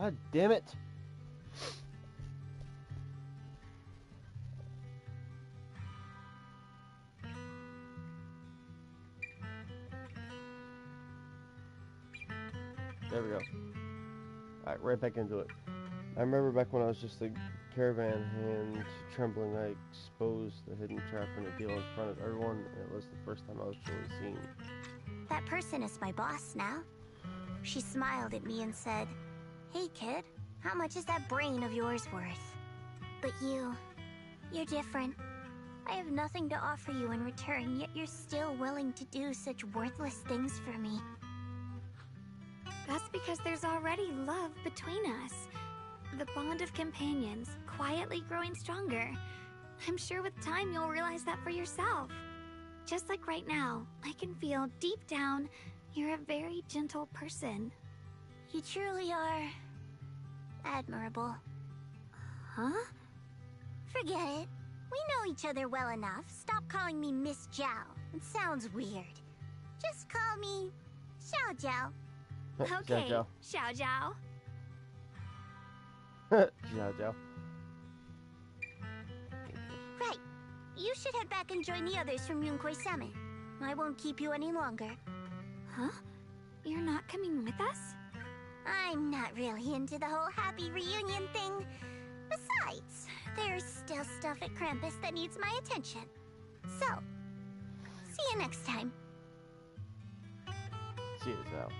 God damn it! There we go. Alright, right back into it. I remember back when I was just a caravan hand trembling, I exposed the hidden trap and a deal in front of everyone, and it was the first time I was truly seen. That person is my boss now. She smiled at me and said, "Hey kid, how much is that brain of yours worth? But you're different. I have nothing to offer you in return, yet you're still willing to do such worthless things for me." That's because there's already love between us. The bond of companions, quietly growing stronger. I'm sure with time you'll realize that for yourself. Just like right now, I can feel deep down you're a very gentle person. You truly are admirable. Huh? Forget it. We know each other well enough. Stop calling me Miss Zhao. It sounds weird. Just call me Xiao Zhao. Okay, Zhao Xiao Zhao. Zhao. Zhao Zhao. Right. You should head back and join the others from Yunkuei Summit. I won't keep you any longer. Huh? You're not coming with us? I'm not really into the whole happy reunion thing. Besides, there's still stuff at Krampus that needs my attention. So, see you next time. See you, Zhao.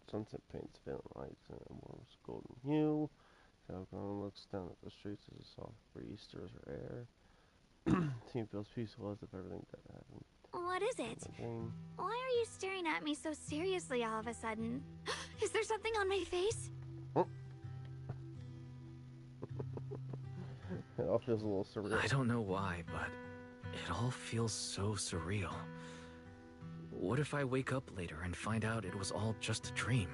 Sunset paints failing lights in a warm golden hue. Falcon looks down at the streets as a soft breeze stirs her air. Team feels peaceful as if everything that happened. What is it? Why are you staring at me so seriously all of a sudden? Is there something on my face? Oh. It all feels a little surreal. I don't know why, but it all feels so surreal. What if I wake up later and find out it was all just a dream?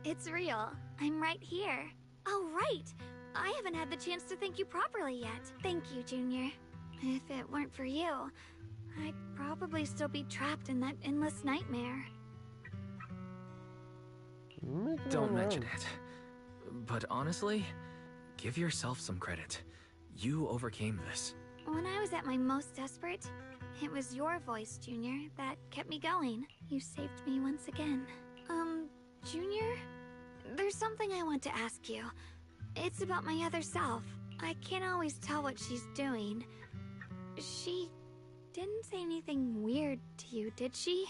It's real. I'm right here. Oh, right. I haven't had the chance to thank you properly yet. Thank you, Junior. If it weren't for you, I'd probably still be trapped in that endless nightmare. Don't mention it. But honestly, give yourself some credit. You overcame this. When I was at my most desperate, it was your voice, Junior, that kept me going. You saved me once again. Junior? There's something I want to ask you. It's about my other self. I can't always tell what she's doing. She didn't say anything weird to you, did she?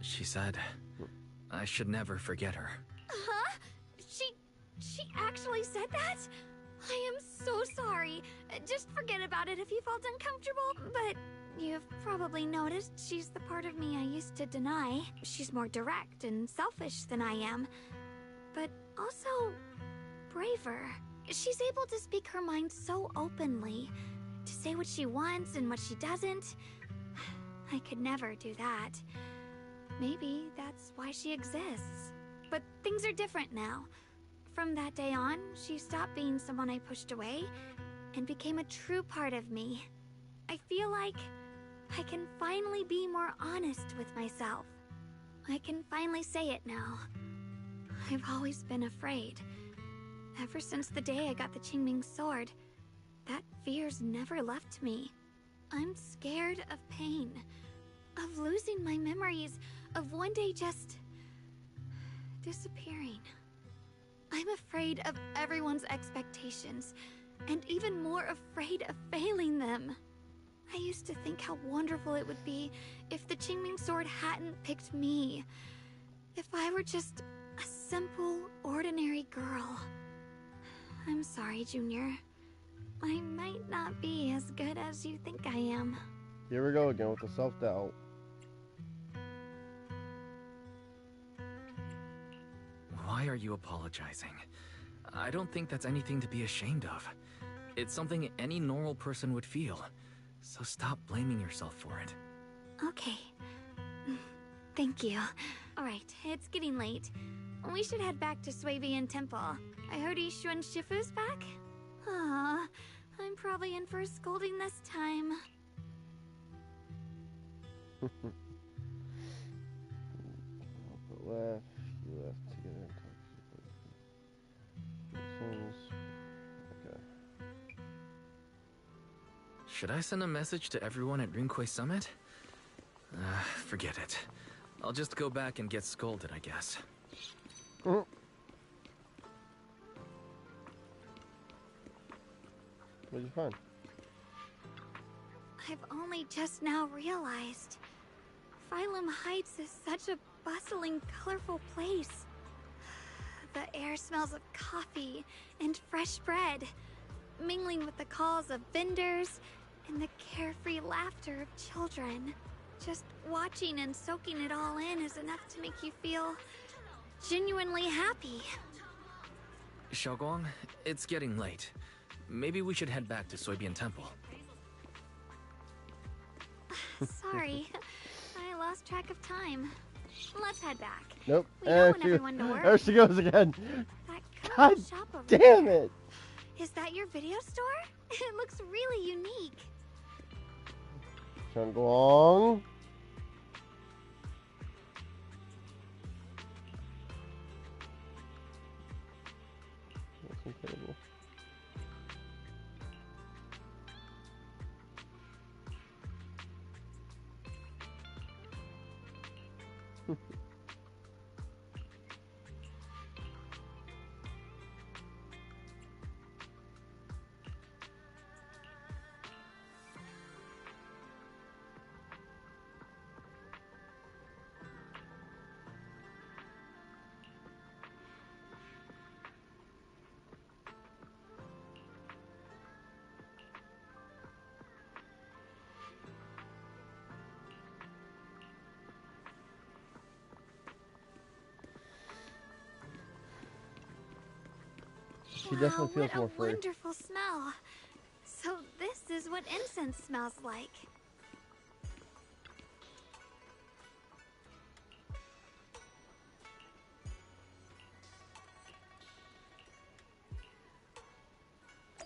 She said, I should never forget her. Huh? She actually said that? I am so sorry. Just forget about it if you felt uncomfortable. But you've probably noticed she's the part of me I used to deny. She's more direct and selfish than I am, but also braver. She's able to speak her mind so openly, to say what she wants and what she doesn't. I could never do that. Maybe that's why she exists. But things are different now. From that day on, she stopped being someone I pushed away and became a true part of me. I feel like I can finally be more honest with myself. I can finally say it now. I've always been afraid. Ever since the day I got the Qingming sword, that fear's never left me. I'm scared of pain, of losing my memories, of one day just disappearing. I'm afraid of everyone's expectations, and even more afraid of failing them. I used to think how wonderful it would be if the Qingming sword hadn't picked me. If I were just a simple, ordinary girl. I'm sorry, Junior. I might not be as good as you think I am. Here we go again with the self-doubt. Why are you apologizing? I don't think that's anything to be ashamed of. It's something any normal person would feel. So stop blaming yourself for it. Okay. Thank you. Alright, it's getting late. We should head back to Suivian Temple. I heard Yishuan Shifu's back? Aw, I'm probably probably in for a scolding this time. But left, you left together. Okay. Should I send a message to everyone at Rinkway Summit? Forget it. I'll just go back and get scolded, I guess. What'd you find? I've only just now realized. Phylum Heights is such a bustling, colorful place. The air smells of coffee and fresh bread, mingling with the calls of vendors and the carefree laughter of children. Just watching and soaking it all in is enough to make you feel genuinely happy. Xiaoguang, it's getting late. Maybe we should head back to Soybian Temple. Sorry, I lost track of time. Let's head back. Nope. We don't want everyone to worry. There she goes again. That God shop over damn there. it! Is that your video store? It looks really unique. Xiaoguang. That's incredible. She definitely feels more free. What a wonderful smell. So this is what incense smells like.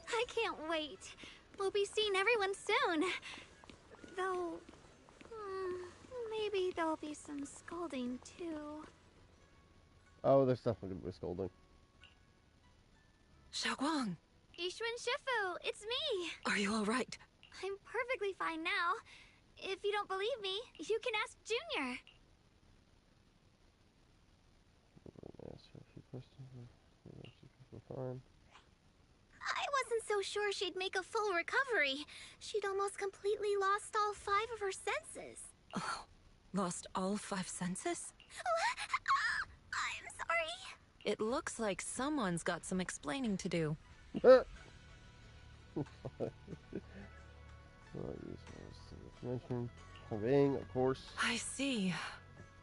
I can't wait. We'll be seeing everyone soon. Though, maybe there'll be some scolding too. Oh, there's definitely gonna be scolding. Xiaoguang, Ishun Shifu, it's me. are you all right? I'm perfectly fine now. If you don't believe me, you can ask Junior. Ask her a few questions. She's fine. I wasn't so sure she'd make a full recovery. She'd almost completely lost all 5 of her senses. Oh, lost all 5 senses? I'm sorry. It looks like someone's got some explaining to do. Information. Conveying, of course. I see.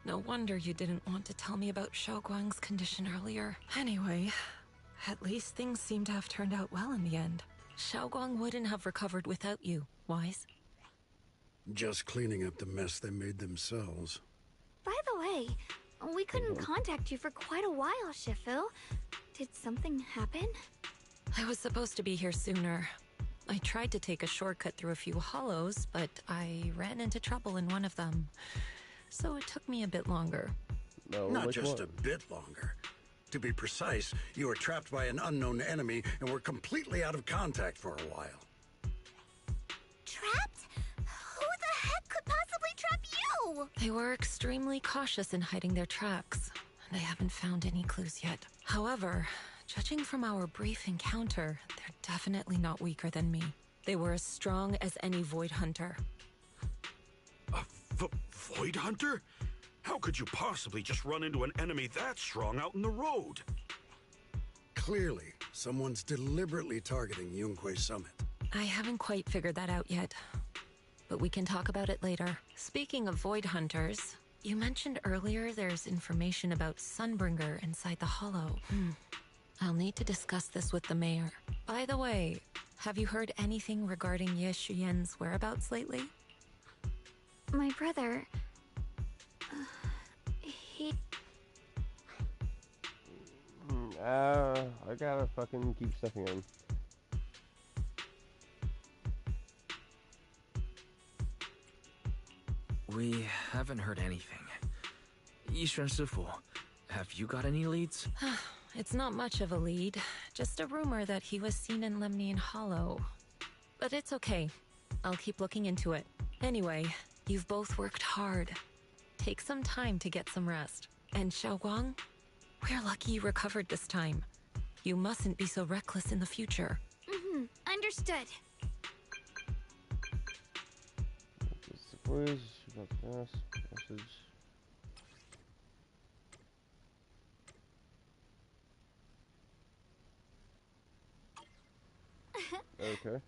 No wonder you didn't want to tell me about Xiaoguang's condition earlier. Anyway, at least things seem to have turned out well in the end. Xiaoguang wouldn't have recovered without you, Wise. Just cleaning up the mess they made themselves. By the way, we couldn't contact you for quite a while, Shifu. Did something happen? I was supposed to be here sooner. I tried to take a shortcut through a few hollows, but I ran into trouble in one of them. So it took me a bit longer. No, Not which just one? a bit longer. To be precise, you were trapped by an unknown enemy and were completely out of contact for a while. Trapped? Who the heck could possibly trap you? They were extremely cautious in hiding their tracks, and I haven't found any clues yet. However, judging from our brief encounter, they're definitely not weaker than me. They were as strong as any Void Hunter. A Void Hunter? How could you possibly just run into an enemy that strong out in the road? Clearly, someone's deliberately targeting Yunquay Summit. I haven't quite figured that out yet, but we can talk about it later. Speaking of Void Hunters, you mentioned earlier there's information about Sunbringer inside the Hollow. I'll need to discuss this with the mayor. By the way, have you heard anything regarding Ye Shuyen's whereabouts lately? My brother... he... I gotta fucking keep stepping in. We haven't heard anything. Yishuan Shifu, have you got any leads? It's not much of a lead, just a rumor that he was seen in Lemnian Hollow. But it's okay. I'll keep looking into it. Anyway, you've both worked hard. Take some time to get some rest. And Xiaoguang, we're lucky you recovered this time. You mustn't be so reckless in the future. Understood. It's the quiz. You got the message. Okay.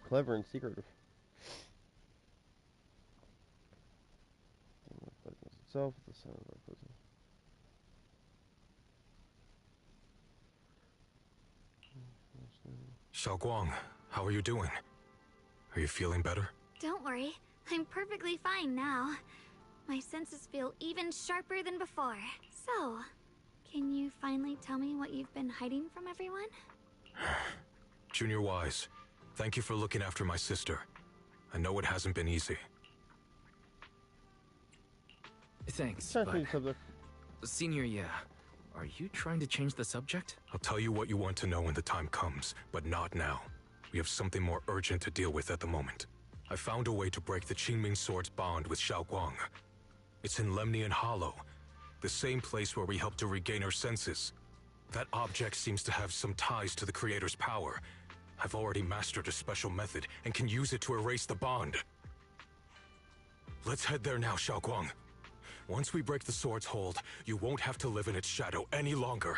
Clever and secretive. Itself, the sound of our prison. Xiaoguang, how are you doing? Are you feeling better? Don't worry, I'm perfectly fine now. My senses feel even sharper than before. So, can you finally tell me what you've been hiding from everyone? Junior Wise, thank you for looking after my sister. I know it hasn't been easy. Thanks, Change but... subject. Senior, are you trying to change the subject? I'll tell you what you want to know when the time comes, but not now. We have something more urgent to deal with at the moment. I found a way to break the Qingming Sword's bond with Xiaoguang. It's in Lemnian Hollow, the same place where we helped to regain her senses. That object seems to have some ties to the Creator's power. I've already mastered a special method and can use it to erase the bond. Let's head there now, Xiaoguang. Once we break the sword's hold, you won't have to live in its shadow any longer.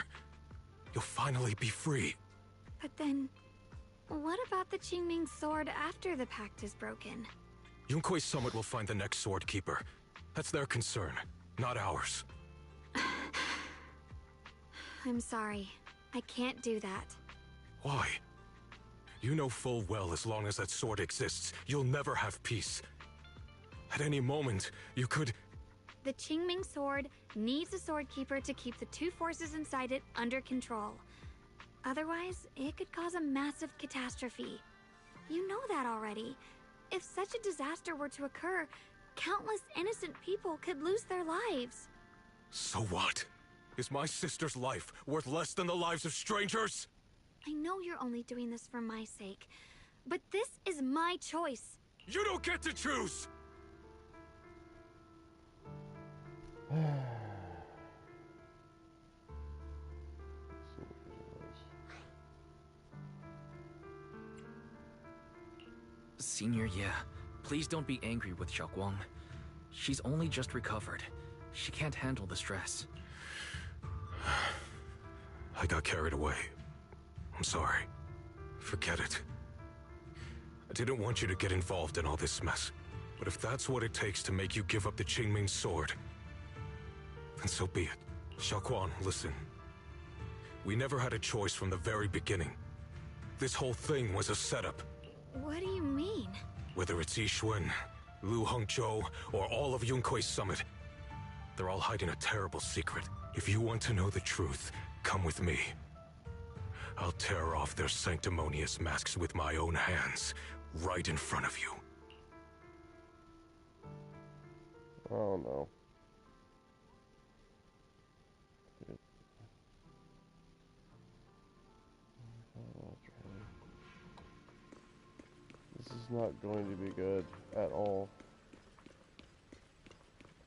You'll finally be free. But then, what about the Qingming Sword after the pact is broken? Yunkuei Summit will find the next sword keeper. That's their concern, not ours. I'm sorry. I can't do that. Why? You know full well as long as that sword exists, you'll never have peace. At any moment, you could... The Qingming Sword needs a sword keeper to keep the two forces inside it under control. Otherwise, it could cause a massive catastrophe. You know that already. If such a disaster were to occur, countless innocent people could lose their lives. So what? Is my sister's life worth less than the lives of strangers? I know you're only doing this for my sake, but this is my choice. You don't get to choose! Senior, please don't be angry with Xiaoguang. She's only just recovered. She can't handle the stress. I got carried away. I'm sorry. Forget it. I didn't want you to get involved in all this mess. But if that's what it takes to make you give up the Qingming Sword, then so be it. Xiaoguang, listen. We never had a choice from the very beginning. This whole thing was a setup. What do you mean? Whether it's Yixuan, Lu Hongzhou, or all of Yunkuei Summit, they're all hiding a terrible secret. If you want to know the truth, come with me. I'll tear off their sanctimonious masks with my own hands, right in front of you. Oh no. This is not going to be good at all.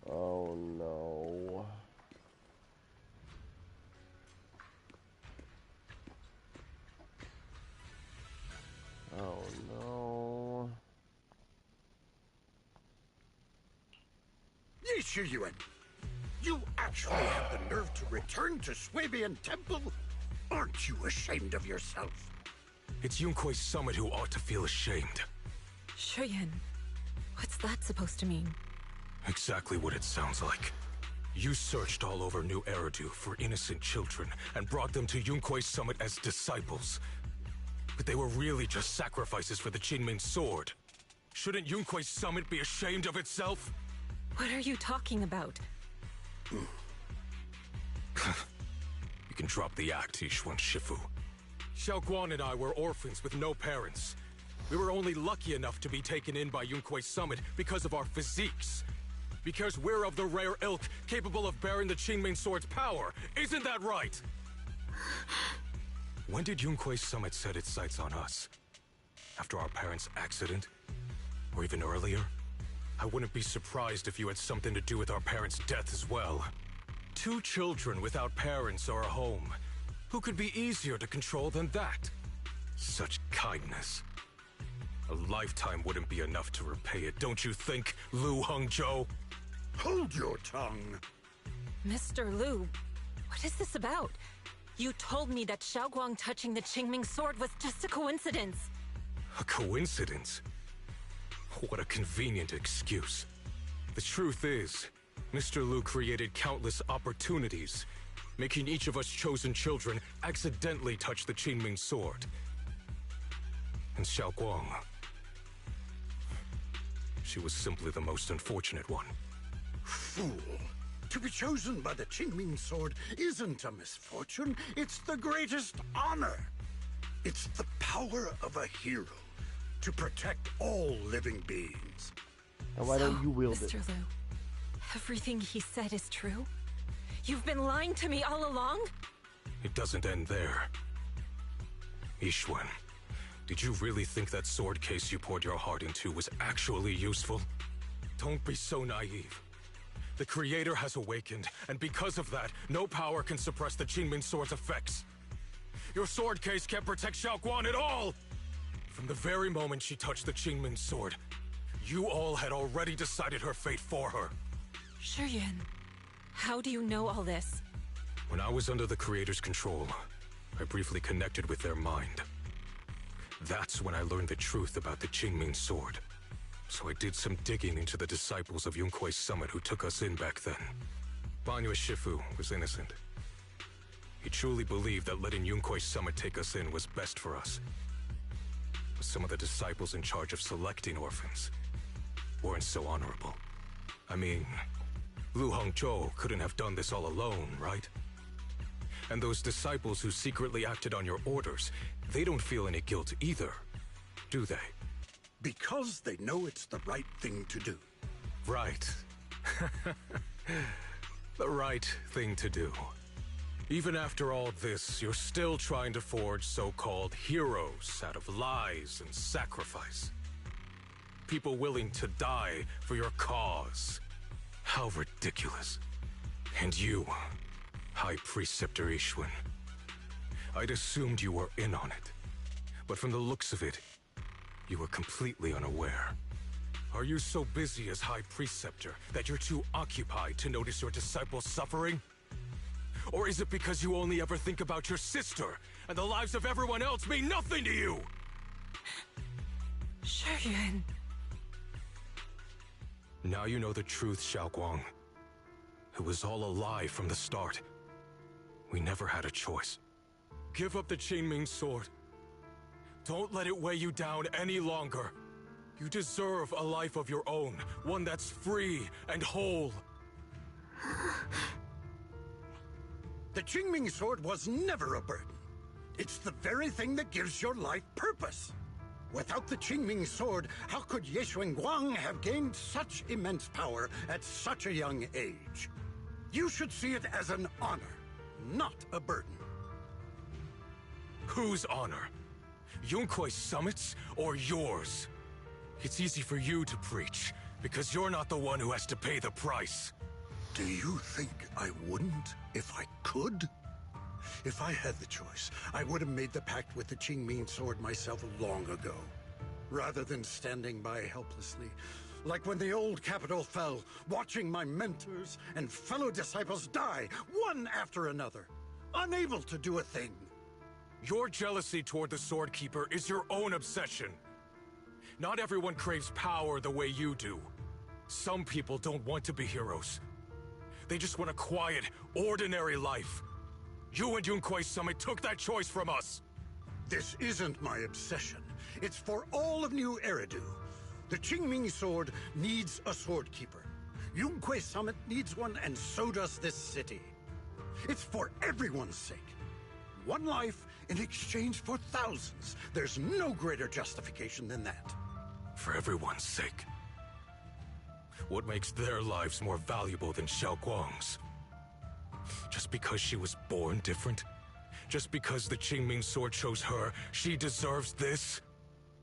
Oh no. Oh no. Yixuan, you actually have the nerve to return to Swabian Temple? Aren't you ashamed of yourself? It's Yunkuei Summit who ought to feel ashamed. Shuyan, What's that supposed to mean? Exactly what it sounds like. You searched all over New Eridu for innocent children and brought them to Yunkuei's summit as disciples. But they were really just sacrifices for the Qingming sword. Shouldn't Yunkuei's summit be ashamed of itself? What are you talking about? You can drop the act, Yixuan Shifu. Xiaoguang and I were orphans with no parents. We were only lucky enough to be taken in by Yunkuei's summit because of our physiques. Because we're of the rare ilk capable of bearing the Qingming sword's power. Isn't that right? When did Yunkuei's summit set its sights on us? After our parents' accident? Or even earlier? I wouldn't be surprised if you had something to do with our parents' death as well. 2 children without parents or a home. Who could be easier to control than that? Such kindness. A lifetime wouldn't be enough to repay it, don't you think, Lu Hongzhou? Hold your tongue. Mr. Lu, what is this about? You told me that Xiaoguang touching the Qingming sword was just a coincidence. A coincidence? What a convenient excuse. The truth is, Mr. Lu created countless opportunities, making each of us chosen children accidentally touch the Qingming sword. And Xiaoguang, she was simply the most unfortunate one. Fool. To be chosen by the Qingming sword isn't a misfortune, it's the greatest honor. It's the power of a hero to protect all living beings. And why don't you wield it? Mr. Lu, everything he said is true? You've been lying to me all along? It doesn't end there. Yixuan, did you really think that sword case you poured your heart into was actually useful? Don't be so naive. The Creator has awakened, and because of that, no power can suppress the Qingming sword's effects. Your sword case can't protect Xiaoguang at all! From the very moment she touched the Qingming sword, you all had already decided her fate for her. Shuyuan, how do you know all this? When I was under the Creator's control, I briefly connected with their mind. That's when I learned the truth about the Qingming sword. So I did some digging into the disciples of Yunkuei's summit who took us in back then. Banyue Shifu was innocent. He truly believed that letting Yunkuei's summit take us in was best for us. But some of the disciples in charge of selecting orphans weren't so honorable. I mean, Lu Hongzhou couldn't have done this all alone, right? And those disciples who secretly acted on your orders, they don't feel any guilt either, do they? Because they know it's the right thing to do. Right. The right thing to do. Even after all this, you're still trying to forge so-called heroes out of lies and sacrifice. People willing to die for your cause. How ridiculous. And you, High Preceptor Yixuan. I'd assumed you were in on it. But from the looks of it, you were completely unaware. Are you so busy as High Preceptor that you're too occupied to notice your disciples suffering? Or is it because you only ever think about your sister, and the lives of everyone else mean nothing to you? Shuyuan. Now you know the truth, Xiaoguang. It was all a lie from the start. We never had a choice. Give up the Qingming sword. Don't let it weigh you down any longer. You deserve a life of your own, one that's free and whole. The Qingming sword was never a burden. It's the very thing that gives your life purpose. Without the Qingming sword, how could Ye Guang have gained such immense power at such a young age? You should see it as an honor, not a burden. Whose honor? Yunkuei's summit's or yours? It's easy for you to preach, because you're not the one who has to pay the price. Do you think I wouldn't if I could? If I had the choice, I would have made the pact with the Qingming sword myself long ago, rather than standing by helplessly, like when the old capital fell, watching my mentors and fellow disciples die, one after another, unable to do a thing. Your jealousy toward the Sword Keeper is your own obsession. Not everyone craves power the way you do. Some people don't want to be heroes. They just want a quiet, ordinary life. You and Yunquei Summit took that choice from us. This isn't my obsession. It's for all of New Eridu. The Qingming sword needs a sword keeper. Yunquei Summit needs one, and so does this city. It's for everyone's sake. One life in exchange for thousands. There's no greater justification than that. For everyone's sake. What makes their lives more valuable than Xiaoguang's? Just because she was born different? Just because the Qingming sword chose her, she deserves this?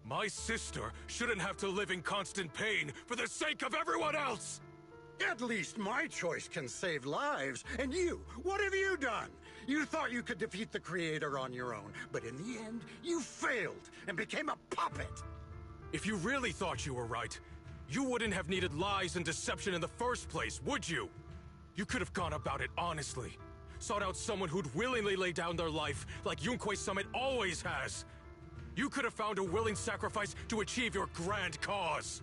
My sister shouldn't have to live in constant pain for the sake of everyone else! At least my choice can save lives. And you, what have you done? You thought you could defeat the Creator on your own, but in the end, you failed and became a puppet. If you really thought you were right, you wouldn't have needed lies and deception in the first place, would you? You could have gone about it honestly. Sought out someone who'd willingly lay down their life, like Yunquei Summit always has. You could have found a willing sacrifice to achieve your grand cause.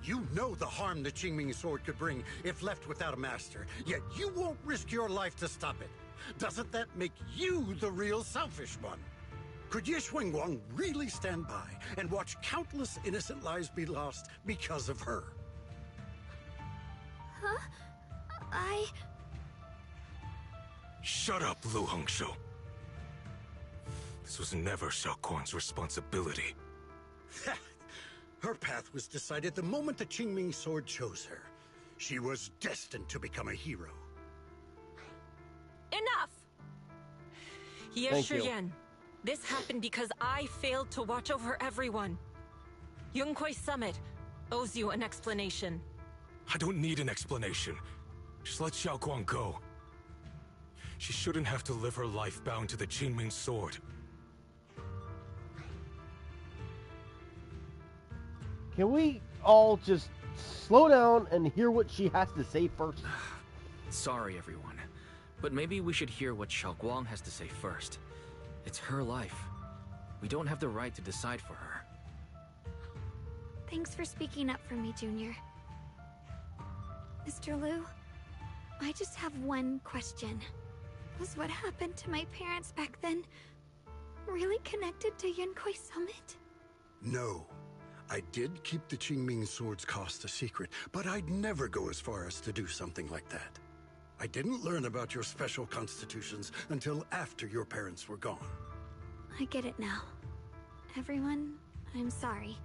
You know the harm the Qingming sword could bring if left without a master, yet you won't risk your life to stop it. Doesn't that make you the real selfish one? Could Ye Xuanguang really stand by and watch countless innocent lives be lost because of her? Huh? Shut up, Lu Hongshou. This was never Xiaoguang's responsibility. Her path was decided the moment the Qingming sword chose her. She was destined to become a hero. Enough! Ye Thank you. Shiyan, this happened because I failed to watch over everyone. Yunquei Summit owes you an explanation. I don't need an explanation. Just let Xiaoguang go. She shouldn't have to live her life bound to the Qingming sword. Can we all just slow down and hear what she has to say first? Sorry, everyone. But maybe we should hear what Xiaoguang has to say first. It's her life. We don't have the right to decide for her. Thanks for speaking up for me, Junior. Mr. Liu, I just have one question. Was what happened to my parents back then really connected to Yunquei Summit? No. I did keep the Qingming sword's cost a secret, but I'd never go as far as to do something like that. I didn't learn about your special constitutions until after your parents were gone. I get it now. Everyone, I'm sorry.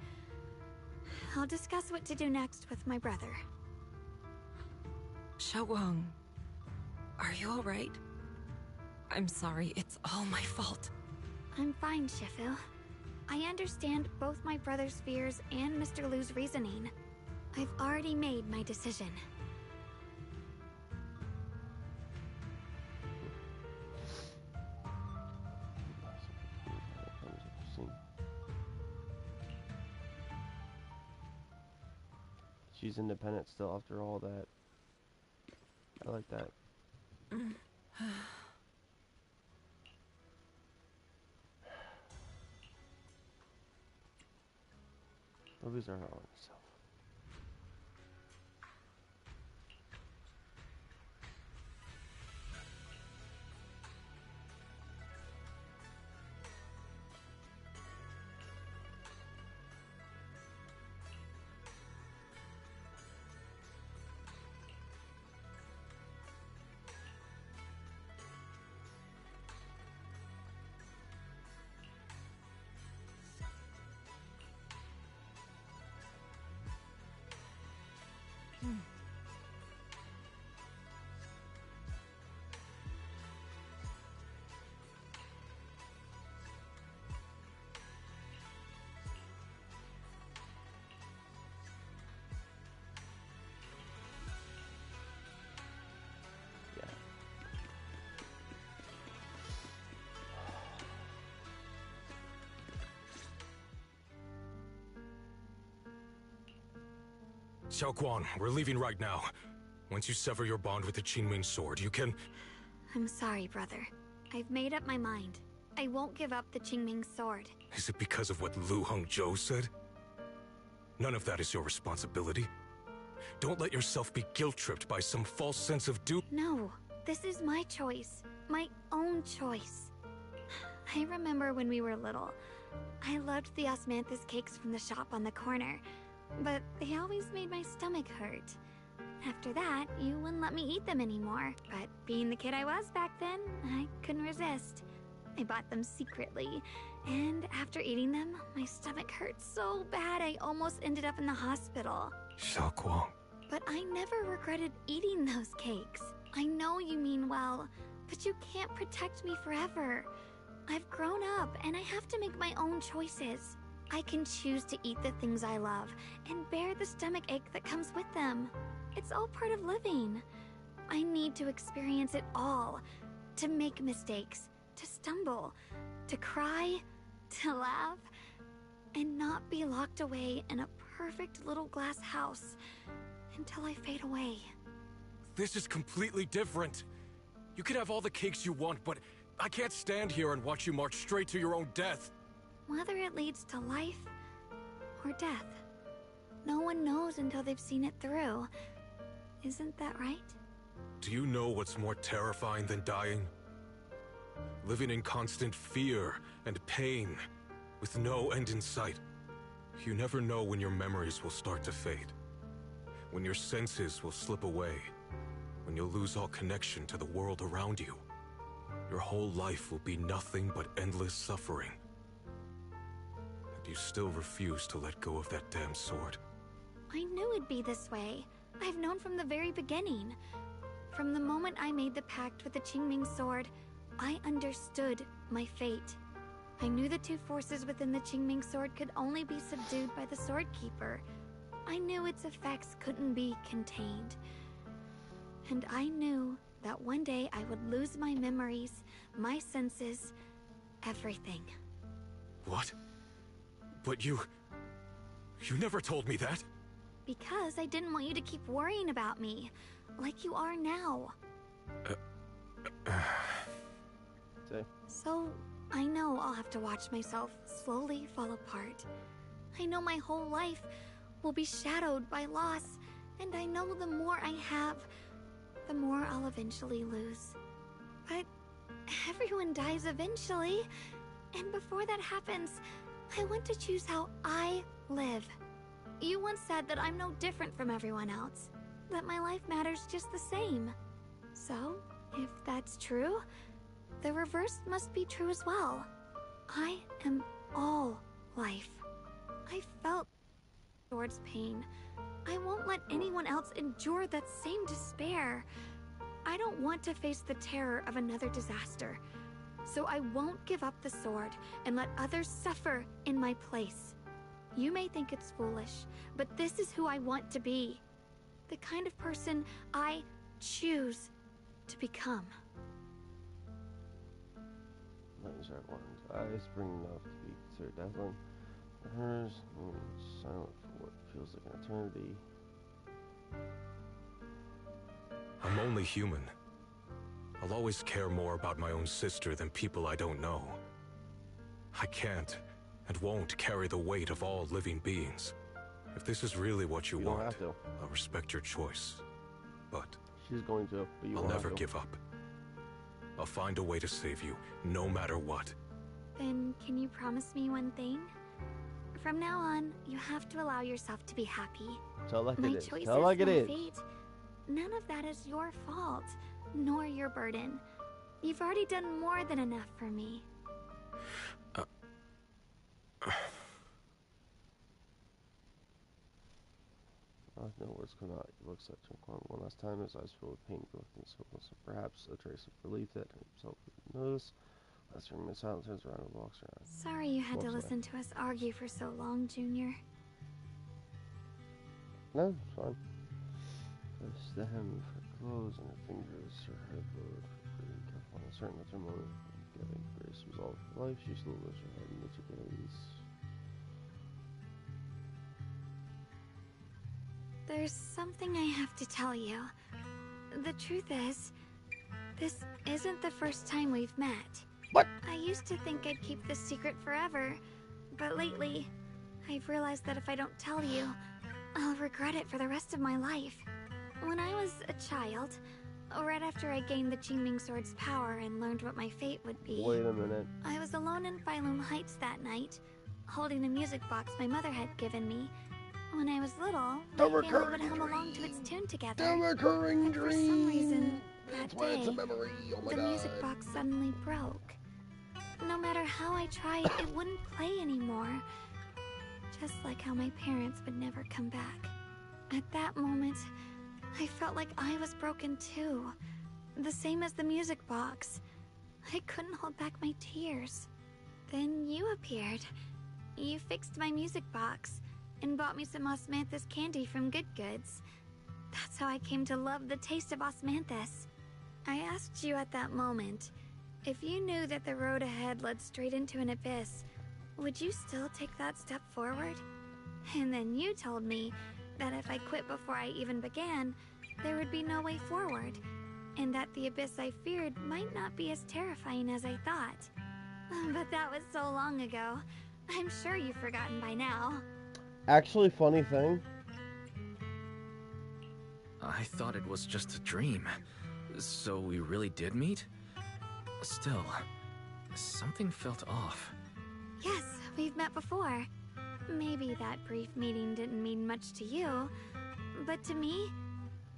I'll discuss what to do next with my brother. Xiaoguang, are you alright? I'm sorry, it's all my fault. I'm fine, Shifu. I understand both my brother's fears and Mr. Liu's reasoning. I've already made my decision. She's independent still after all that. I like that. Movies are not on itself. Xiaoguang, we're leaving right now. Once you sever your bond with the Qingming sword, you can... I'm sorry, brother. I've made up my mind. I won't give up the Qingming sword. Is it because of what Lu Hongzhou said? None of that is your responsibility. Don't let yourself be guilt-tripped by some false sense of duty. No, this is my choice. My own choice. I remember when we were little. I loved the osmanthus cakes from the shop on the corner, but they always made my stomach hurt. After that, you wouldn't let me eat them anymore, but being the kid I was back then, I couldn't resist. I bought them secretly, and after eating them, my stomach hurt so bad I almost ended up in the hospital. Xiaoguang. But I never regretted eating those cakes. I know you mean well, but you can't protect me forever. I've grown up, and I have to make my own choices. I can choose to eat the things I love, and bear the stomach ache that comes with them. It's all part of living. I need to experience it all. To make mistakes, to stumble, to cry, to laugh, and not be locked away in a perfect little glass house until I fade away. This is completely different. You can have all the cakes you want, but I can't stand here and watch you march straight to your own death. Whether it leads to life or death, no one knows until they've seen it through. Isn't that right? Do you know what's more terrifying than dying? Living in constant fear and pain, with no end in sight. You never know when your memories will start to fade. When your senses will slip away. When you'll lose all connection to the world around you. Your whole life will be nothing but endless suffering. And you still refuse to let go of that damn sword. I knew it'd be this way. I've known from the very beginning. From the moment I made the pact with the Qingming sword, I understood my fate. I knew the two forces within the Qingming sword could only be subdued by the sword keeper. I knew its effects couldn't be contained. And I knew that one day I would lose my memories, my senses, everything. What? But you never told me that. Because I didn't want you to keep worrying about me, like you are now. So, I know I'll have to watch myself slowly fall apart. I know my whole life will be shadowed by loss, and I know the more I have, the more I'll eventually lose. But everyone dies eventually, and before that happens, I want to choose how I live. You once said that I'm no different from everyone else, that my life matters just the same. So, if that's true, the reverse must be true as well. I am all life. I felt towards pain. I won't let anyone else endure that same despair. I don't want to face the terror of another disaster. So I won't give up the sword and let others suffer in my place. You may think it's foolish, but this is who I want to be. The kind of person I choose to become. Lightning's right one's eyes bring enough to be considered dazzling. Hers remains silent for what feels like an eternity. I'm only human. I'll always care more about my own sister than people I don't know. I can't and won't carry the weight of all living beings. If this is really what you You don't want, have to. I'll respect your choice. But She's going to, but you I'll won't never have to. give up. I'll find a way to save you, no matter what. Then can you promise me one thing? From now on, you have to allow yourself to be happy. Tell like My it is. choices, Tell like it my is. fate, none of that is your fault, nor your burden. You've already done more than enough for me. No words come out. He looks at Chen one last time, his eyes filled with pain, collecting syllables, and perhaps a trace of relief that himself would notice. Lester remains silent, turns around and walks around. Sorry you had to Walks away. listen to us argue for so long, Junior. No, it's fine. Press the hem of her clothes and her fingers, her head lowered, being careful and uncertain at her moment. Getting grace resolve for life, she slowly lifts her head and looks at gaze. There's something I have to tell you. The truth is, this isn't the first time we've met. What? I used to think I'd keep this secret forever, but lately, I've realized that if I don't tell you, I'll regret it for the rest of my life. When I was a child, right after I gained the Qingming Sword's power and learned what my fate would be, Wait a minute. I was alone in Phylum Heights that night, holding the music box my mother had given me. When I was little, my family would hum along to its tune together. The recurring And for dream. some reason, that That's why it's a day, memory. Oh my the god. music box suddenly broke. No matter how I tried, it wouldn't play anymore. Just like how my parents would never come back. At that moment, I felt like I was broken too. The same as the music box. I couldn't hold back my tears. Then you appeared. You fixed my music box and bought me some osmanthus candy from Good Goods. That's how I came to love the taste of osmanthus. I asked you at that moment, if you knew that the road ahead led straight into an abyss, would you still take that step forward? And then you told me that if I quit before I even began, there would be no way forward, and that the abyss I feared might not be as terrifying as I thought. But that was so long ago. I'm sure you've forgotten by now. Actually, funny thing. I thought it was just a dream. So we really did meet? Still, something felt off. Yes, we've met before. Maybe that brief meeting didn't mean much to you, but to me,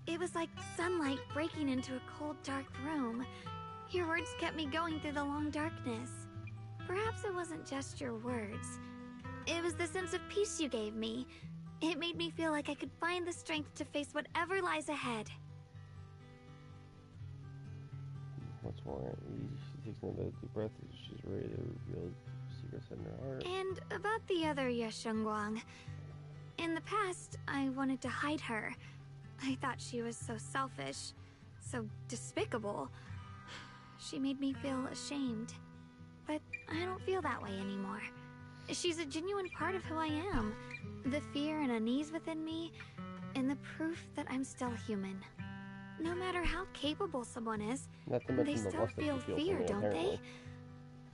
it was like sunlight breaking into a cold, dark room. Your words kept me going through the long darkness. Perhaps it wasn't just your words. It was the sense of peace you gave me. It made me feel like I could find the strength to face whatever lies ahead. What's more, she takes another deep breath as she's ready to reveal secrets in her heart. And about the other Yeshengguang. In the past, I wanted to hide her. I thought she was so selfish, so despicable. She made me feel ashamed. But I don't feel that way anymore. She's a genuine part of who I am. The fear and unease within me, and the proof that I'm still human. No matter how capable someone is, Not to they mention the still lust that feel you feel fear, for me, don't apparently.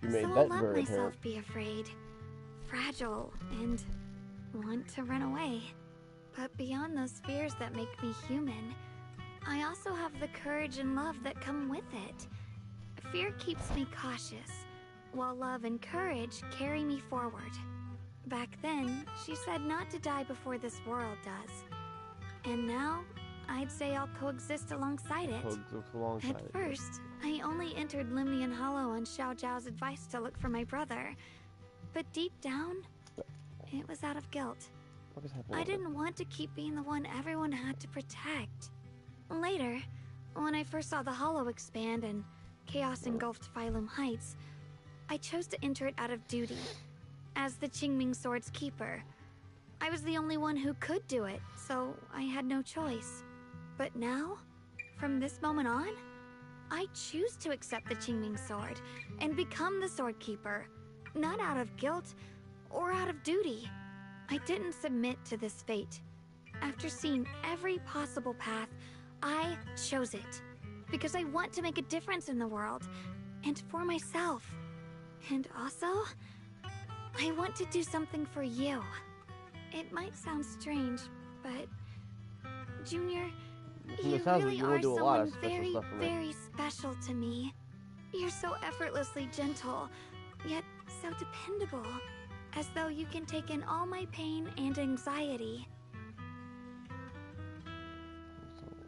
they? You made So I'll that let very myself apparent. be afraid, fragile, and want to run away. But beyond those fears that make me human, I also have the courage and love that come with it. Fear keeps me cautious, while love and courage carry me forward. Back then, she said not to die before this world does. And now, I'd say I'll coexist alongside it. Coexist alongside At it. first, I only entered Limnian Hollow on Xiao Zhao's advice to look for my brother. But deep down, it was out of guilt. What is happening? I didn't want to keep being the one everyone had to protect. Later, when I first saw the Hollow expand and chaos engulfed Phylum Heights, I chose to enter it out of duty, as the Qingming Sword's keeper. I was the only one who could do it, so I had no choice. But now, from this moment on, I choose to accept the Qingming Sword and become the Sword Keeper, not out of guilt or out of duty. I didn't submit to this fate. After seeing every possible path, I chose it. Because I want to make a difference in the world, and for myself. And also, I want to do something for you. It might sound strange, but Junior, From you the sounds of it, really you wanna are do a lot someone of special very, stuff for me. very special to me. You're so effortlessly gentle, yet so dependable. As though you can take in all my pain and anxiety.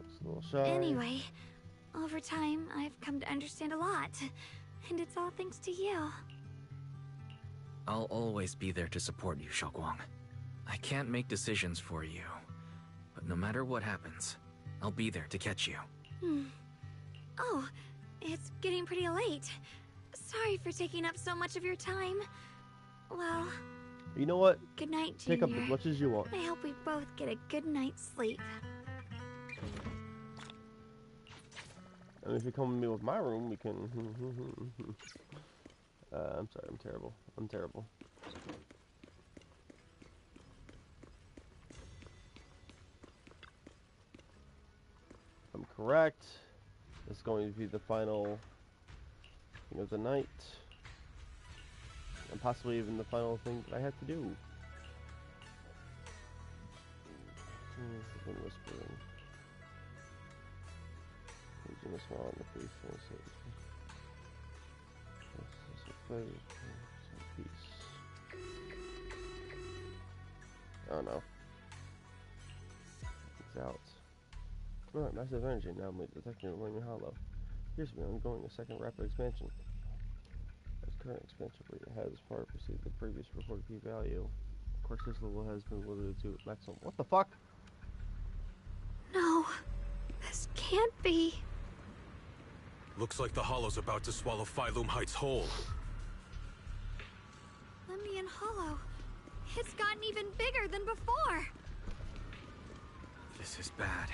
It's a little shy. Anyway, over time, I've come to understand a lot. And it's all thanks to you. I'll always be there to support you, Xiaoguang. I can't make decisions for you, but no matter what happens, I'll be there to catch you. Oh, it's getting pretty late. Sorry for taking up so much of your time. Well, You know what? good night, Take up Junior. as much as you want. I hope we both get a good night's sleep. And if you come with me with my room, we can. I'm sorry, I'm terrible. I'm terrible. I'm correct. This is going to be the final thing of the night. And possibly even the final thing that I have to do. She's been whispering. Using a smile on the face and says, "This is a pleasure. Some peace." Oh no. It's out. Alright, massive energy anomaly detected in Flaming Hollow. Appears to be ongoing a second rapid expansion. As current expansion rate has far exceeded the previous reported p-value. Of course, this level has been limited to maximum. What the fuck? No, this can't be. Looks like the Hollow's about to swallow Phylum Heights whole. Lemnian Hollow. It's gotten even bigger than before. This is bad.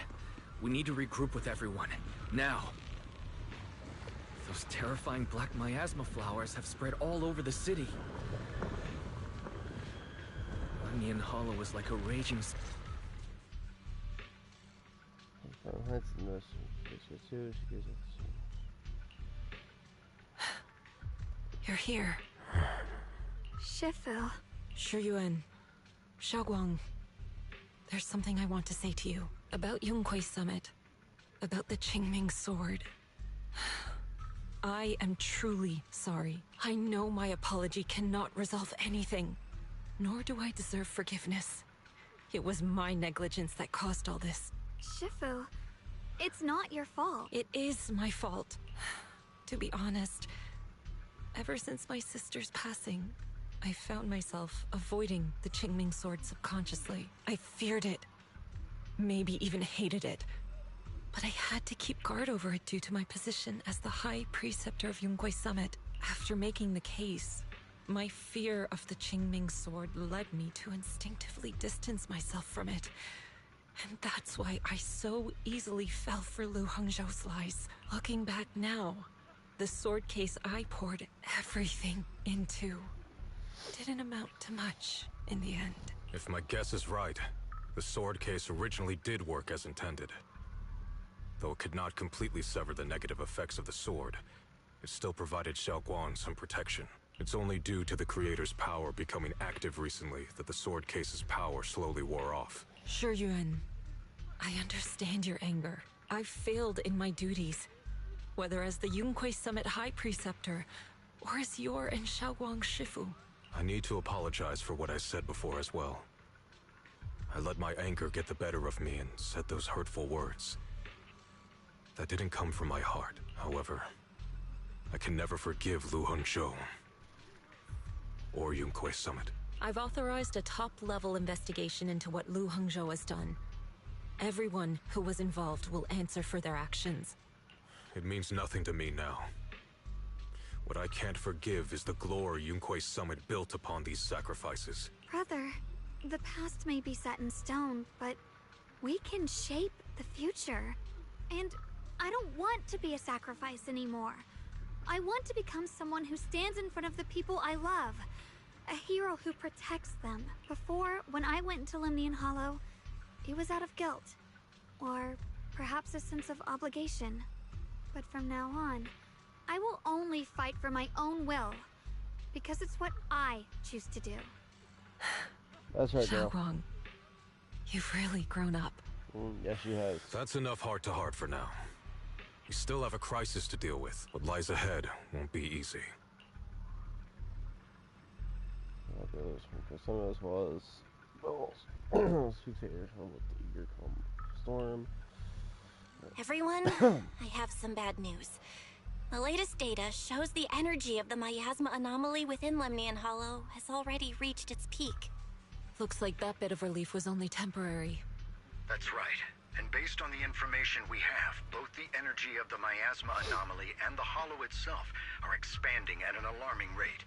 We need to regroup with everyone. Now. Those terrifying black miasma flowers have spread all over the city. Lemnian Hollow is like a raging... You're here. Shifu. Shiyuan. Xiaoguang. There's something I want to say to you. About Yunquei Summit. About the Qingming Sword. I am truly sorry. I know my apology cannot resolve anything. Nor do I deserve forgiveness. It was my negligence that caused all this. Shifu, it's not your fault. It is my fault. To be honest, ever since my sister's passing, I found myself avoiding the Qingming Sword subconsciously. I feared it. Maybe even hated it. But I had to keep guard over it due to my position as the High Preceptor of Yunquei Summit. After making the case, my fear of the Qingming Sword led me to instinctively distance myself from it. And that's why I so easily fell for Lu Hongzhou's lies. Looking back now, the sword case I poured everything into didn't amount to much in the end. If my guess is right, the sword case originally did work as intended. Though it could not completely sever the negative effects of the sword, it still provided Xiaoguang some protection. It's only due to the creator's power becoming active recently that the sword case's power slowly wore off. Shiyuan, I understand your anger. I failed in my duties, whether as the Yunquei Summit High Preceptor, or as your and Xiaoguang's Shifu. I need to apologize for what I said before as well. I let my anger get the better of me and said those hurtful words. That didn't come from my heart, however. I can never forgive Lu Hongzhou or Yunquei Summit. I've authorized a top-level investigation into what Lu Hongzhou has done. Everyone who was involved will answer for their actions. It means nothing to me now. What I can't forgive is the glory Yunquei Summit built upon these sacrifices. Brother, the past may be set in stone, but we can shape the future. And I don't want to be a sacrifice anymore. I want to become someone who stands in front of the people I love. A hero who protects them. Before, when I went into Lemnian Hollow, it was out of guilt. Or perhaps a sense of obligation. But from now on, I will only fight for my own will. Because it's what I choose to do. That's right, girl. Xiaoguang, you've really grown up. Yes, she has. That's enough heart-to-heart for now. We still have a crisis to deal with. What lies ahead won't be easy. Because some of this was balls. Spectators home with the eager come storm. Everyone, I have some bad news. The latest data shows the energy of the miasma anomaly within Lemnian Hollow has already reached its peak. Looks like that bit of relief was only temporary. That's right. And based on the information we have, both the energy of the miasma anomaly and the hollow itself are expanding at an alarming rate.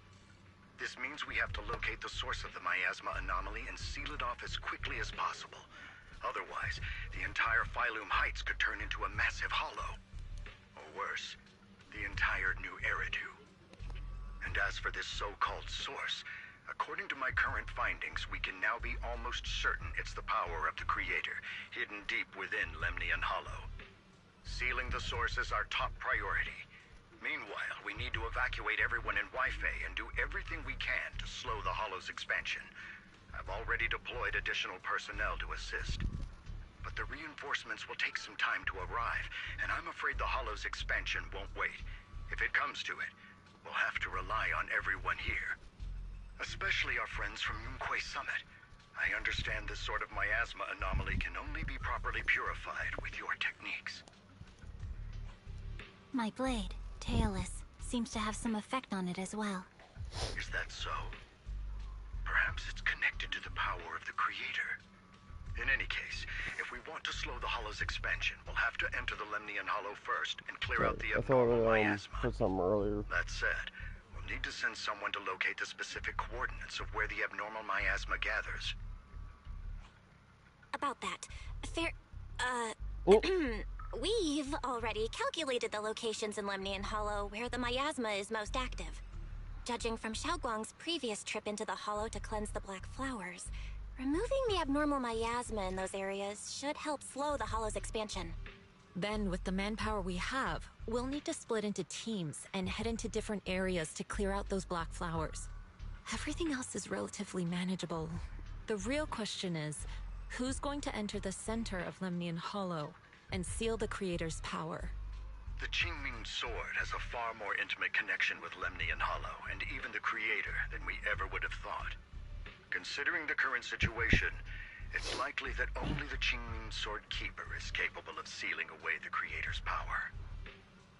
This means we have to locate the source of the miasma anomaly and seal it off as quickly as possible. Otherwise, the entire Phylum Heights could turn into a massive hollow. Or worse, the entire New Eridu. And as for this so-called source, according to my current findings, we can now be almost certain it's the power of the Creator, hidden deep within Lemnian Hollow. Sealing the source is our top priority. Meanwhile, we need to evacuate everyone in Wi-Fi and do everything we can to slow the Hollow's expansion. I've already deployed additional personnel to assist. but the reinforcements will take some time to arrive, and I'm afraid the Hollow's expansion won't wait. If it comes to it, we'll have to rely on everyone here. Especially our friends from Yunquay Summit. I understand this sort of miasma anomaly can only be properly purified with your techniques. My blade, Tailless, seems to have some effect on it as well. Is that so? Perhaps it's connected to the power of the Creator. In any case, if we want to slow the Hollow's expansion, we'll have to enter the Lemnian Hollow first and clear out the I thought abnormal I miasma. put something earlier. That said, we'll need to send someone to locate the specific coordinates of where the abnormal miasma gathers. About that, Oh. we've already calculated the locations in Lemnian Hollow where the miasma is most active. Judging from Xiaoguang's previous trip into the Hollow to cleanse the black flowers, removing the abnormal miasma in those areas should help slow the Hollow's expansion. Then, with the manpower we have, we'll need to split into teams and head into different areas to clear out those black flowers. Everything else is relatively manageable. The real question is, who's going to enter the center of Lemnian Hollow and seal the Creator's power? The Qingming Sword has a far more intimate connection with Lemnian Hollow and even the Creator than we ever would have thought. Considering the current situation, it's likely that only the Qingming Sword Keeper is capable of sealing away the Creator's power.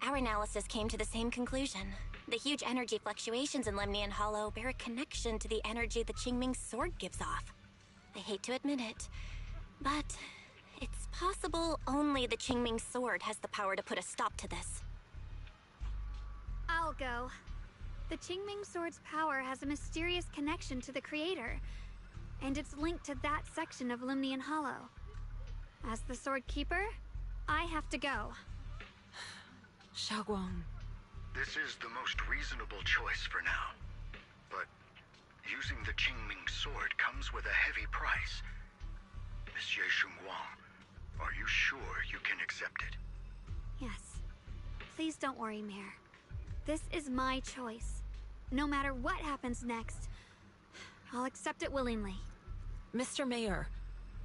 Our analysis came to the same conclusion. The huge energy fluctuations in Lemnian Hollow bear a connection to the energy the Qingming Sword gives off. I hate to admit it, but it's possible only the Qingming Sword has the power to put a stop to this. I'll go. The Qingming Sword's power has a mysterious connection to the Creator, and it's linked to that section of Lemnian Hollow. As the Sword Keeper, I have to go. Xiaoguang. This is the most reasonable choice for now. But using the Qingming Sword comes with a heavy price. Monsieur Xunguang, are you sure you can accept it? Yes. Please don't worry, Mayor. This is my choice. No matter what happens next, I'll accept it willingly. Mr. Mayor,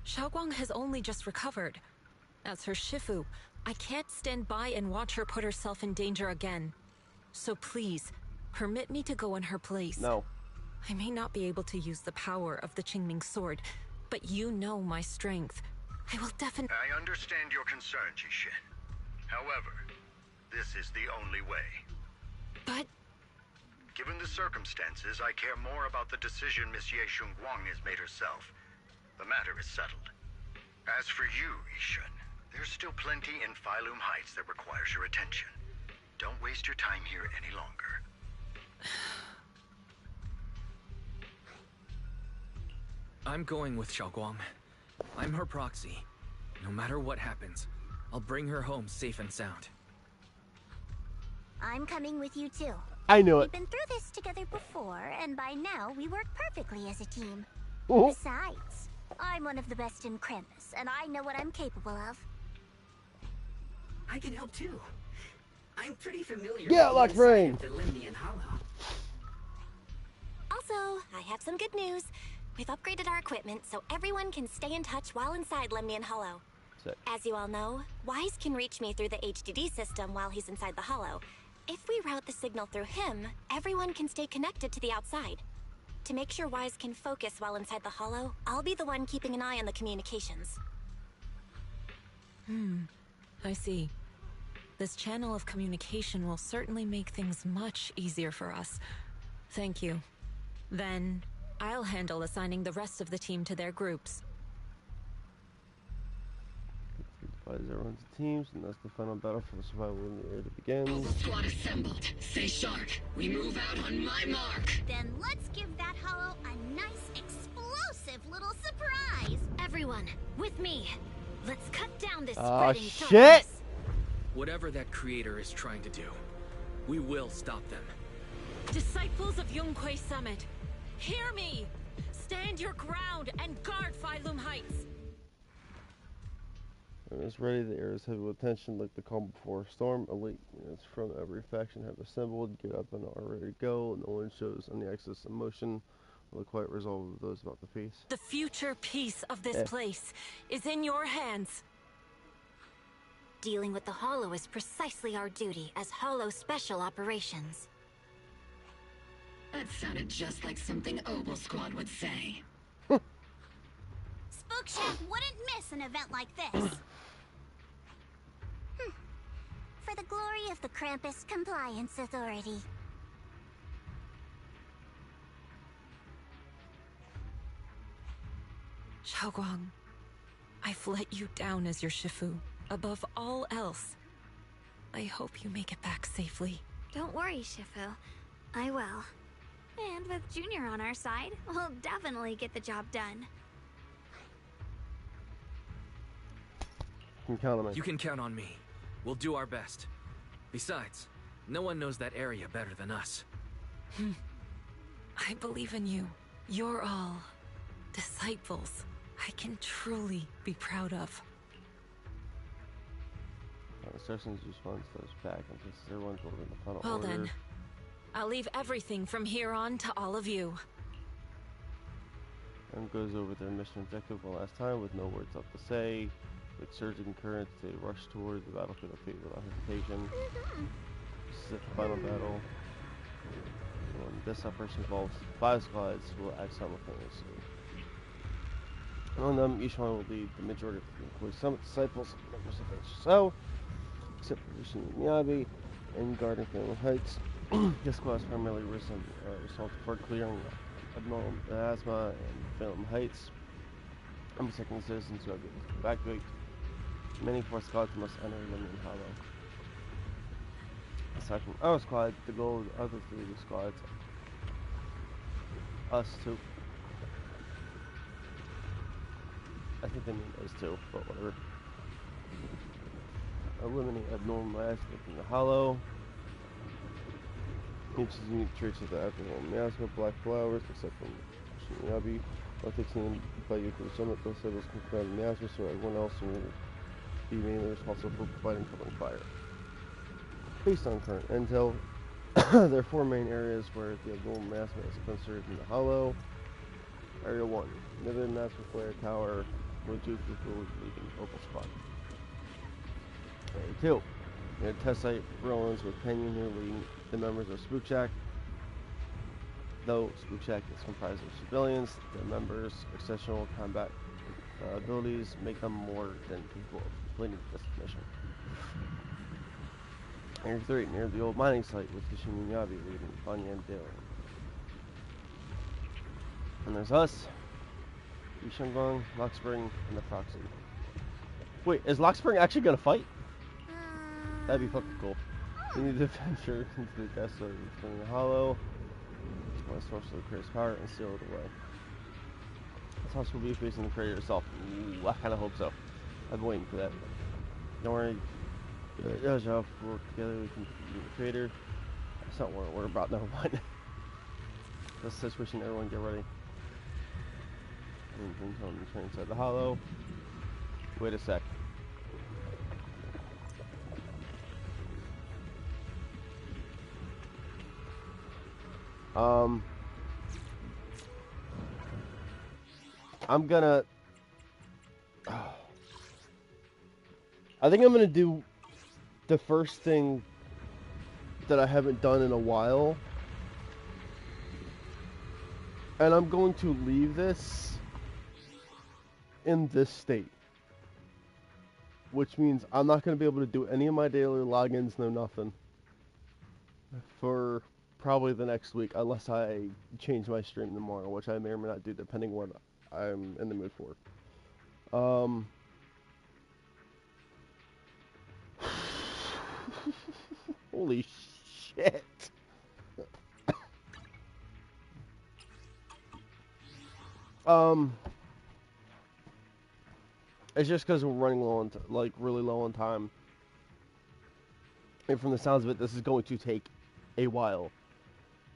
Xiaoguang has only just recovered. As her Shifu, I can't stand by and watch her put herself in danger again. So please, permit me to go in her place. No. I may not be able to use the power of the Qingming Sword, but you know my strength. I will definitely... I understand your concern, Jixin. However, this is the only way. But... Given the circumstances, I care more about the decision Miss Ye Xunguang has made herself. The matter is settled. As for you, Yishun, there's still plenty in Phylum Heights that requires your attention. Don't waste your time here any longer. I'm going with Xiaoguang. I'm her proxy. No matter what happens, I'll bring her home safe and sound. I'm coming with you too. I knew We've it. been through this together before, and by now we work perfectly as a team. Oh. Besides, I'm one of the best in Krampus, and I know what I'm capable of. I can help too. I'm pretty familiar Yeah, with like the inside rain. of the Lemnian Hollow. Also, I have some good news. We've upgraded our equipment so everyone can stay in touch while inside Lemnian Hollow. Sick. As you all know, Wise can reach me through the HDD system while he's inside the Hollow. If we route the signal through him, everyone can stay connected to the outside. To make sure Wise can focus while inside the Hollow, I'll be the one keeping an eye on the communications. I see. This channel of communication will certainly make things much easier for us. Thank you. Then, I'll handle assigning the rest of the team to their groups. Divides everyone into teams, and that's the final battle for the survival in the air to begin. Squad assembled. Stay sharp. We move out on my mark. Then let's give that Hollow a nice, explosive little surprise! Everyone, with me. Let's cut down this Ah, spreading shit! darkness. Whatever that creator is trying to do, we will stop them. Disciples of Yunquay Summit, hear me! Stand your ground and guard Phylum Heights! When it's ready, the air is heavy with tension like the calm before a storm. Elite units from every faction have assembled, get up and are ready to go. No one shows any excess emotion will the quiet resolve of those about the peace? The future peace of this Yeah. place is in your hands. Dealing with the Hollow is precisely our duty as Hollow Special Operations. That sounded just like something Obel Squad would say. Spook Shack wouldn't miss an event like this. For the glory of the Krampus Compliance Authority. Xiaoguang, I've let you down as your Shifu. Above all else, I hope you make it back safely. Don't worry, Shifu. I will. And with Junior on our side, we'll definitely get the job done. You can count on me. You can count on me. We'll do our best. Besides, no one knows that area better than us. I believe in you. You're all disciples I can truly be proud of. Instructions response those back in case everyone's holding the final Well order. then, I'll leave everything from here on to all of you. And goes over their mission objective one last time with no words left to say. With surging currents, they rush toward the battlefield of fate without hesitation. This is the final battle. This operation involves 5 squads who will act simultaneously. Among them, each one will lead the majority of the include some disciples, members of each. So, except for Rishin Miyabi and guarding Phantom Heights, this squad is primarily responsible for clearing abnormal asthma and Phantom Heights. I'm protecting citizens who have been evacuated. Many 4 squads must enter Lemon Hollow. Aside from our squad, the goal of the other 3 squads, us too. I think they mean us too, but whatever. Eliminate abnormal asthma in the Hollow. Each is unique traits of the abnormal miasma, black flowers, except from Shiniabi. While taking by you to the summit, those levels can provide miasma, so everyone else will be mainly responsible for providing covering fire. Based on current intel, there are 4 main areas where the abnormal miasma is concentrated in the Hollow. Area 1, Nether Miasma Flare Tower, where 2 people leading Opal Squad. Area 2, near test site Rollins with Penguin here leading the members of Spook Shack. Though Spook Shack is comprised of civilians, the members' exceptional combat abilities make them more than capable of completing this mission. Area 3, near the old mining site with the Shinyabi leading Banyan Dale. And there's us, Yishangong, Lockspring, and the Proxy. Wait, is Lockspring actually gonna fight? That'd be fucking cool. We need to venture into the gas sort of Spring Hollow. Want to source of the creator's power and seal it away. This house will be facing the creator itself. Ooh, I kind of hope so. I've been waiting for that. Don't worry. If we work together, we can be the creator. That's not what we're about. Never mind. This situation, everyone get ready. And turn inside the Hollow. Wait a sec. I'm gonna... I think I'm gonna do the first thing that I haven't done in a while. And I'm going to leave this in this state. Which means I'm not going to be able to do any of my daily logins, no nothing. For probably the next week, unless I change my stream tomorrow, which I may or may not do, depending what I'm in the mood for. Holy shit. It's just because we're running low on, really low on time. And from the sounds of it, this is going to take a while.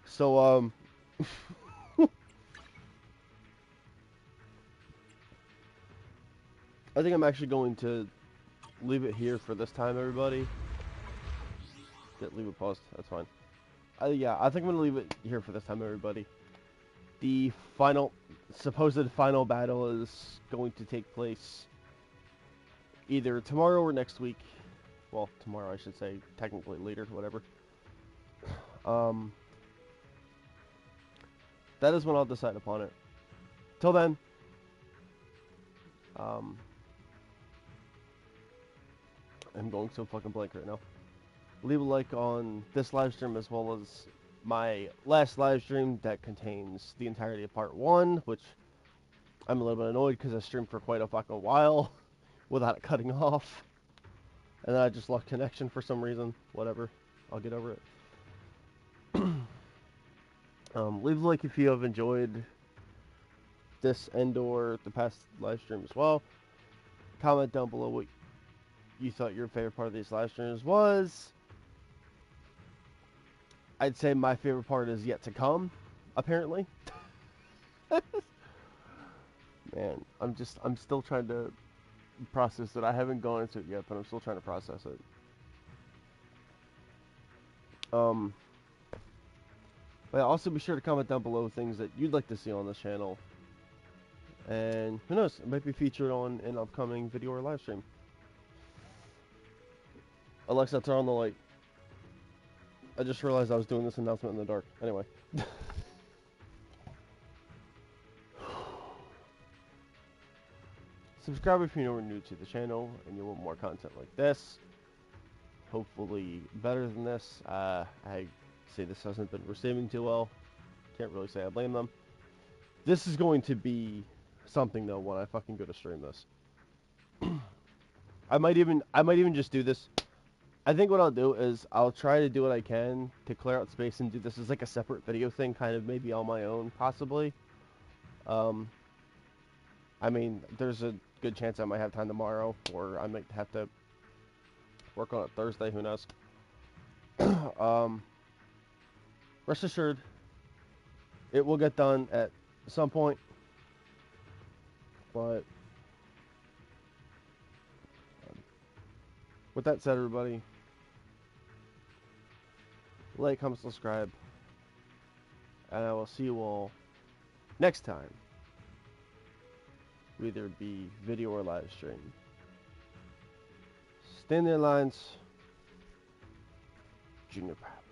So, I think I'm actually going to leave it here for this time, everybody. Leave it paused, that's fine. Yeah, I think I'm going to leave it here for this time, everybody. the supposed final battle is going to take place either tomorrow or next week. Well, tomorrow I should say, technically later, whatever. That is when I'll decide upon it. Till then, I'm going so fucking blank right now. Leave a like on this live stream as well as my last live stream that contains the entirety of part 1, which I'm a little bit annoyed because I streamed for quite a fucking while without it cutting off. And then I just lost connection for some reason. Whatever. I'll get over it. Leave a like if you have enjoyed this and/or the past live stream as well. Comment down below what you thought your favorite part of these live streams was. I'd say my favorite part is yet to come, apparently. Man, I'm still trying to process it. I haven't gone into it yet, but I'm still trying to process it. But also be sure to comment down below things that you'd like to see on this channel. And who knows, it might be featured on an upcoming video or live stream. Alexa, turn on the light. I just realized I was doing this announcement in the dark. Anyway. Subscribe if you're new to the channel and you want more content like this. Hopefully better than this. I say this hasn't been receiving too well. Can't really say I blame them. This is going to be something though when I fucking go to stream this. I might even just do this. I think what I'll do is I'll try to do what I can to clear out space and do this as like a separate video thing, kind of maybe on my own, possibly. I mean, there's a good chance I might have time tomorrow, or I might have to work on it Thursday, who knows. Rest assured, it will get done at some point, but with that said, everybody, like, comment, subscribe, and I will see you all next time, whether it be video or live stream. Stay in their lines, Junior Pop.